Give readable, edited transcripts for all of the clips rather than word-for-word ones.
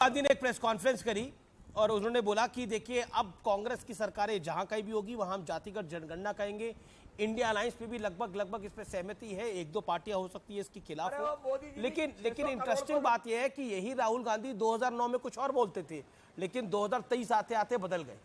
गांधी ने एक press conference करी और उन्होंने बोला कि देखिए अब कांग्रेस की सरकारें जहां कहीं भी होगी वहां हम जातिगत जनगणना कहेंगे। इंडिया अलायंस पे भी लगभग इस पे सहमति है, एक दो पार्टियां हो सकती है इसके खिलाफ हो, लेकिन इंटरेस्टिंग बात यह है कि यही राहुल गांधी 2009 में कुछ और बोलते थे, लेकिन 2023 आते आते बदल गए।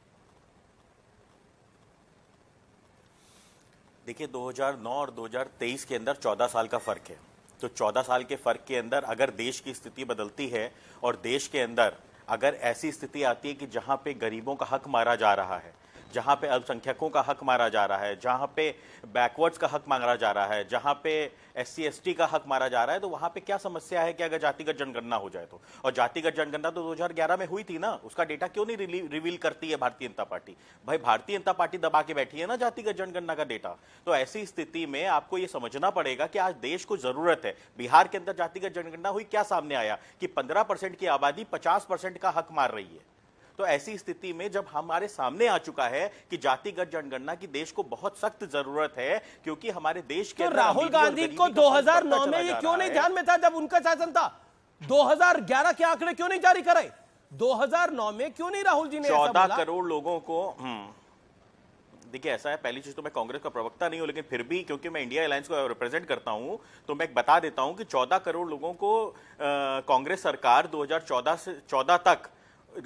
देखिए 2009 और 2023 के अंदर 14 साल का फर्क है। तो 14 साल के फर्क के अंदर अगर देश की स्थिति बदलती है और देश के अंदर अगर ऐसी स्थिति आती है कि जहां पे गरीबों का हक मारा जा रहा है, जहां पे अल्पसंख्यकों का हक मारा जा रहा है, जहां पे बैकवर्ड्स का हक मारा जा रहा है, जहां पे SC ST का हक मारा जा रहा है, तो वहां पे क्या समस्या है कि अगर जातिगत जनगणना हो जाए तो। और जातिगत जनगणना तो 2011 में हुई थी ना, उसका डेटा क्यों नहीं रिवील करती है भारतीय जनता पार्टी? भाई भारतीय जनता पार्टी दबा के बैठी है ना जातिगत जनगणना का डेटा। तो ऐसी स्थिति में आपको ये समझना पड़ेगा कि आज देश को जरूरत है। बिहार के अंदर जातिगत जनगणना हुई, क्या सामने आया कि 15% की आबादी 50% का हक मार रही है। तो ऐसी स्थिति में जब हमारे सामने आ चुका है कि जातिगत जनगणना की देश को बहुत सख्त जरूरत है, क्योंकि हमारे देश के तो राहुल गांधी को 2009 में ये क्यों नहीं ध्यान में था जब उनका शासन था? 2011 के आंकड़े क्यों नहीं जारी करे? 2009 में क्यों नहीं राहुल जी ने 14 करोड़ लोगों को देखिए ऐसा है, पहली चीज तो मैं कांग्रेस का प्रवक्ता नहीं हूं, लेकिन फिर भी क्योंकि मैं इंडिया अलायंस को रिप्रेजेंट करता हूं तो मैं बता देता हूं कि 14 करोड़ लोगों को कांग्रेस सरकार 2014 से 14 तक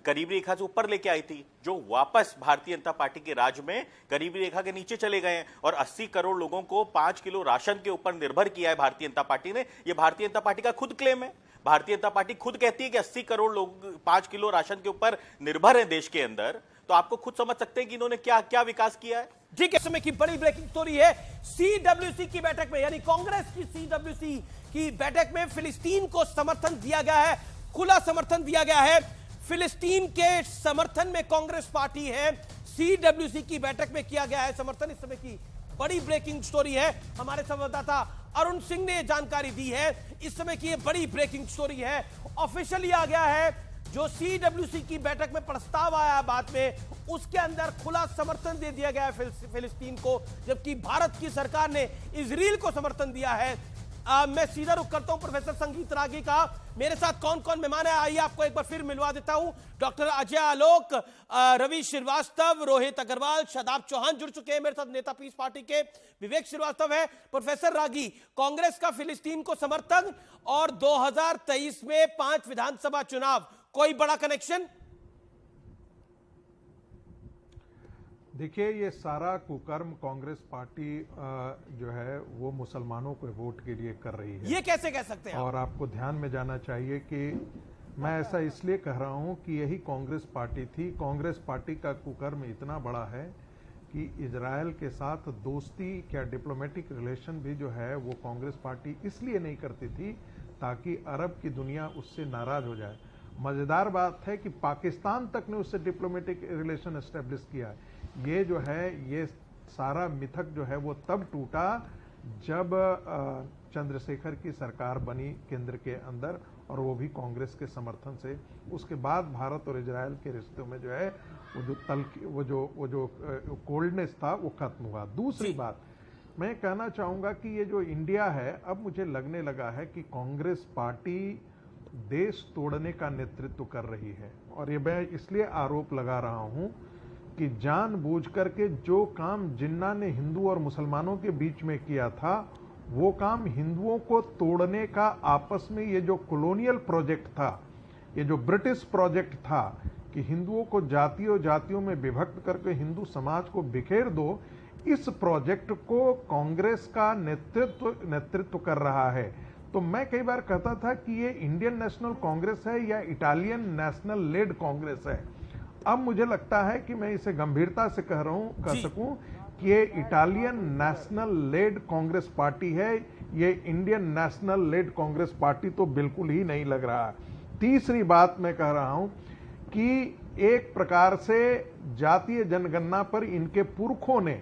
गरीबी रेखा से ऊपर लेके आई थी, जो वापस भारतीय जनता पार्टी के राज में गरीबी रेखा के नीचे चले गए हैं। और 80 करोड़ लोगों को 5 किलो राशन के ऊपर निर्भर किया है भारतीय जनता पार्टी ने। यह भारतीय जनता पार्टी का खुद क्लेम है। भारतीय जनता पार्टी खुद कहती है कि 80 करोड़ लोग 5 किलो राशन के ऊपर निर्भर है देश के अंदर। तो आपको खुद समझ सकते हैं कि इन्होंने क्या क्या विकास किया है। ठीक है, समय की बड़ी ब्रेकिंग स्टोरी है। CWC की बैठक में, यानी कांग्रेस की CWC की बैठक में फिलिस्तीन को समर्थन दिया गया है, खुला समर्थन दिया गया है। फिलिस्तीन के समर्थन में कांग्रेस पार्टी है, CWC की बैठक में किया गया है समर्थन। इस समय की बड़ी ब्रेकिंग स्टोरी है, हमारे संवाददाता अरुण सिंह ने जानकारी दी है। इस समय की बड़ी ब्रेकिंग स्टोरी है, ऑफिशियली आ गया है। जो CWC की बैठक में प्रस्ताव आया बाद में, उसके अंदर खुला समर्थन दे दिया गया है फिलिस्तीन को, जबकि भारत की सरकार ने इजराइल को समर्थन दिया है। मैं सीधा रुख करता हूं प्रोफेसर संगीत रागी का। मेरे साथ कौन कौन मेहमान है, आइए आपको एक बार फिर मिलवा देता हूं। डॉक्टर अजय आलोक, रवि श्रीवास्तव, रोहित अग्रवाल, शादाब चौहान जुड़ चुके हैं मेरे साथ। नेता पीस पार्टी के विवेक श्रीवास्तव है। प्रोफेसर रागी, कांग्रेस का फिलिस्तीन को समर्थन और 2023 में 5 विधानसभा चुनाव, कोई बड़ा कनेक्शन? देखिए, ये सारा कुकर्म कांग्रेस पार्टी जो है वो मुसलमानों को वोट के लिए कर रही है। ये कैसे कह सकते हैं? और आपको ध्यान में जाना चाहिए कि मैं ऐसा इसलिए कह रहा हूं कि यही कांग्रेस पार्टी थी। कांग्रेस पार्टी का कुकर्म इतना बड़ा है कि इजराइल के साथ दोस्ती क्या डिप्लोमेटिक रिलेशन भी जो है वो कांग्रेस पार्टी इसलिए नहीं करती थी ताकि अरब की दुनिया उससे नाराज हो जाए। मजेदार बात है कि पाकिस्तान तक ने उससे डिप्लोमेटिक रिलेशन एस्टेब्लिश किया है। ये जो है, ये सारा मिथक जो है वो तब टूटा जब चंद्रशेखर की सरकार बनी केंद्र के अंदर, और वो भी कांग्रेस के समर्थन से। उसके बाद भारत और इजराइल के रिश्तों में जो है वो जो कोल्डनेस था वो खत्म हुआ। दूसरी बात मैं कहना चाहूंगा कि ये जो इंडिया है, अब मुझे लगने लगा है कि कांग्रेस पार्टी देश तोड़ने का नेतृत्व कर रही है। और ये मैं इसलिए आरोप लगा रहा हूं कि जानबूझकर के जो काम जिन्ना ने हिंदू और मुसलमानों के बीच में किया था, वो काम हिंदुओं को तोड़ने का आपस में ये जो कॉलोनियल प्रोजेक्ट था, ये जो ब्रिटिश प्रोजेक्ट था कि हिंदुओं को जातियों में विभक्त करके हिंदू समाज को बिखेर दो, इस प्रोजेक्ट को कांग्रेस का नेतृत्व कर रहा है। तो मैं कई बार कहता था कि ये इंडियन नेशनल कांग्रेस है या इटालियन नेशनल लेड कांग्रेस है। अब मुझे लगता है कि मैं इसे गंभीरता से कह सकूं कि ये Italian national led Congress party है। ये Indian national led Congress party तो बिल्कुल ही नहीं लग रहा। तीसरी बात मैं कह रहा हूं कि एक प्रकार से जातीय जनगणना पर इनके पुरखों ने,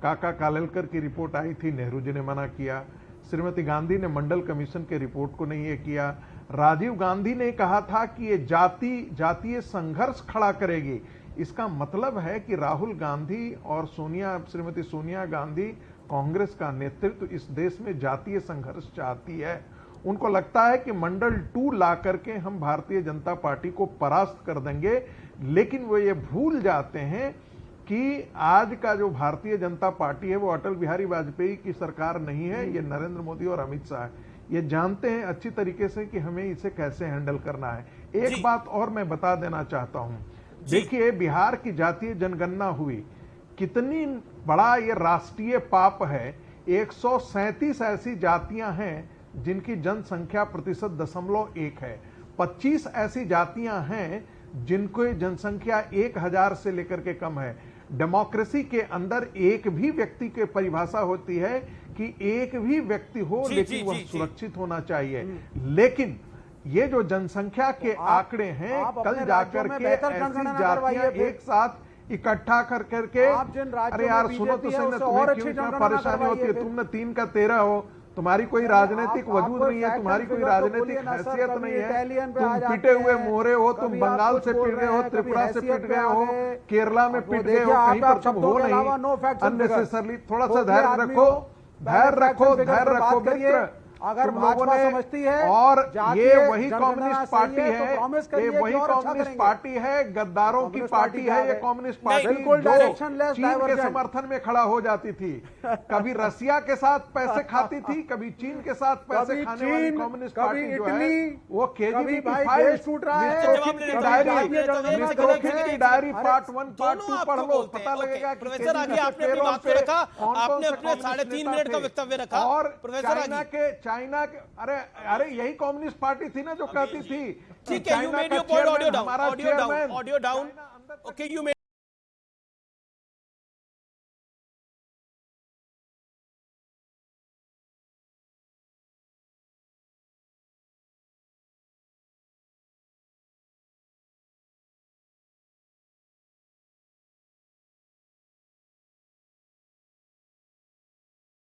काका कालेलकर की रिपोर्ट आई थी, नेहरू जी ने मना किया। श्रीमती गांधी ने मंडल कमीशन के रिपोर्ट को नहीं ये किया। राजीव गांधी ने कहा था कि ये जातीय संघर्ष खड़ा करेगी। इसका मतलब है कि राहुल गांधी और श्रीमती सोनिया गांधी, कांग्रेस का नेतृत्व इस देश में जातीय संघर्ष चाहती है। उनको लगता है कि मंडल 2 ला करके हम भारतीय जनता पार्टी को परास्त कर देंगे, लेकिन वो ये भूल जाते हैं कि आज का जो भारतीय जनता पार्टी है वो अटल बिहारी वाजपेयी की सरकार नहीं है, ये नरेंद्र मोदी और अमित शाह है। ये जानते हैं अच्छी तरीके से कि हमें इसे कैसे हैंडल करना है। एक बात और मैं बता देना चाहता हूं, देखिए बिहार की जातीय जनगणना हुई, कितनी बड़ा ये राष्ट्रीय पाप है। 137 ऐसी जातियां हैं जिनकी जनसंख्या प्रतिशत 0.1 है। 25 ऐसी जातियां हैं जिनको जनसंख्या 1000 से लेकर के कम है। डेमोक्रेसी के अंदर एक भी व्यक्ति की परिभाषा होती है कि एक भी व्यक्ति हो, लेकिन वह सुरक्षित होना चाहिए। लेकिन ये जो जनसंख्या के आंकड़े हैं, कल जाकर के ऐसी जातियां एक साथ इकट्ठा कर करके, अरे यार सुनो तो सही ना, तुम्हें क्यों इतना परेशानी होती है? तुमने 3 का 13 हो, तुम्हारी कोई राजनीतिक वजूद नहीं है, तुम्हारी कोई राजनीतिक हैसियत नहीं है, तुम पिटे हुए मोहरे हो, तुम बंगाल से पिट गए हो, त्रिपुरा से पिट गए हो, केरला में पिट गए हो, कहीं पर तुम हो नहीं। अननेसेसरली थोड़ा सा धैर्य रखो, धैर्य रखो, धैर्य रखो मित्र। अगर भाजपा समझती है और ये वही कम्युनिस्ट पार्टी है, ये वही कम्युनिस्ट पार्टी है, गद्दारों की पार्टी है ये कम्युनिस्ट पार्टी, जो चीन के समर्थन में खड़ा हो जाती थी। कभी रसिया के साथ पैसे खाती थी, कभी चीन के साथ पैसे खाने वाली कम्युनिस्ट पार्टी जो है वो केजीबी की फाइल छूट रहा है, डायरी पार्ट 1 पार्ट 2 पढ़ लो, पता लगेगा। प्रोफेसर आगे आपने अपनी बात को रखा, आपने अपने 3.5 मिनट का वक्तव्य रखा। और प्रोफेसर चाइना के, अरे यही कम्युनिस्ट पार्टी थी ना जो कहती थी। ठीक है, you made your point, audio down, audio down, audio down. Okay, you